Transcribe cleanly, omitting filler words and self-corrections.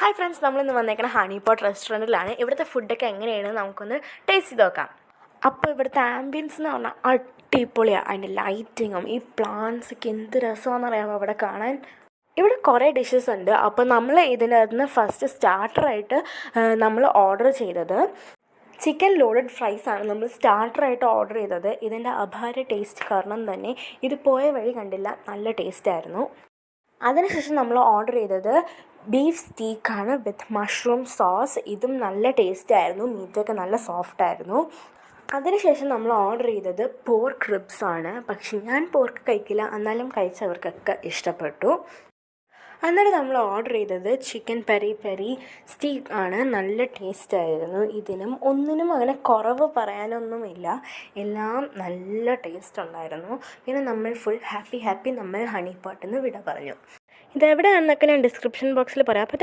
Hi friends, നമ്മളിന്ന് വന്നേക്കണ honey pot റെസ്റ്റോറൻറ്റിലാണ്. ഇവിടുത്തെ ഫുഡൊക്കെ എങ്ങനെയാണ് നമുക്കൊന്ന് ടേസ്റ്റ് ചെയ്ത് നോക്കാം. അപ്പോൾ ഇവിടുത്തെ ആംബിയൻസ് എന്ന് പറഞ്ഞാൽ അടിപൊളിയാണ്. അതിൻ്റെ ലൈറ്റിങ്ങും ഈ പ്ലാന്റ്സൊക്കെ എന്ത് രസമാണെന്നറിയാമോ അവിടെ കാണാൻ. ഇവിടെ കുറേ ഡിഷസ് ഉണ്ട്. അപ്പോൾ നമ്മൾ ഇതിൻ്റെ അകത്ത് നിന്ന് ഫസ്റ്റ് സ്റ്റാർട്ടറായിട്ട് നമ്മൾ ഓർഡർ ചെയ്തത് ചിക്കൻ ലോഡഡ് ഫ്രൈസാണ് നമ്മൾ സ്റ്റാർട്ടറായിട്ട് ഓർഡർ ചെയ്തത്. ഇതിൻ്റെ അപാര ടേസ്റ്റ് കാരണം തന്നെ ഇത് പോയ വഴി കണ്ടില്ല, നല്ല ടേസ്റ്റായിരുന്നു. അതിനുശേഷം നമ്മൾ ഓർഡർ ചെയ്തത് ബീഫ് സ്റ്റീക്കാണ് വിത്ത് മഷ്റൂം സോസ്. ഇതും നല്ല ടേസ്റ്റായിരുന്നു, മീറ്റൊക്കെ നല്ല സോഫ്റ്റായിരുന്നു. അതിനുശേഷം നമ്മൾ ഓർഡർ ചെയ്തത് പോർക്ക് റിബ്സാണ്. പക്ഷെ ഞാൻ പോർക്ക് കഴിക്കില്ല, എന്നാലും കഴിച്ചവർക്കൊക്കെ ഇഷ്ടപ്പെട്ടു. എന്നിട്ട് നമ്മൾ ഓർഡർ ചെയ്തത് ചിക്കൻ പെരി പെരി സ്റ്റീക്ക് ആണ്. നല്ല ടേസ്റ്റായിരുന്നു. ഒന്നിനും അങ്ങനെ കുറവ് പറയാനൊന്നുമില്ല, എല്ലാം നല്ല ടേസ്റ്റ് ഉണ്ടായിരുന്നു. പിന്നെ നമ്മൾ ഫുൾ ഹാപ്പി നമ്മൾ ഹണി പോട്ടിൽ നിന്ന് വിട പറഞ്ഞു. ഇതെവിടെയാണെന്നൊക്കെ ഞാൻ ഡിസ്ക്രിപ്ഷൻ ബോക്സിൽ പറയാം. അപ്പോൾ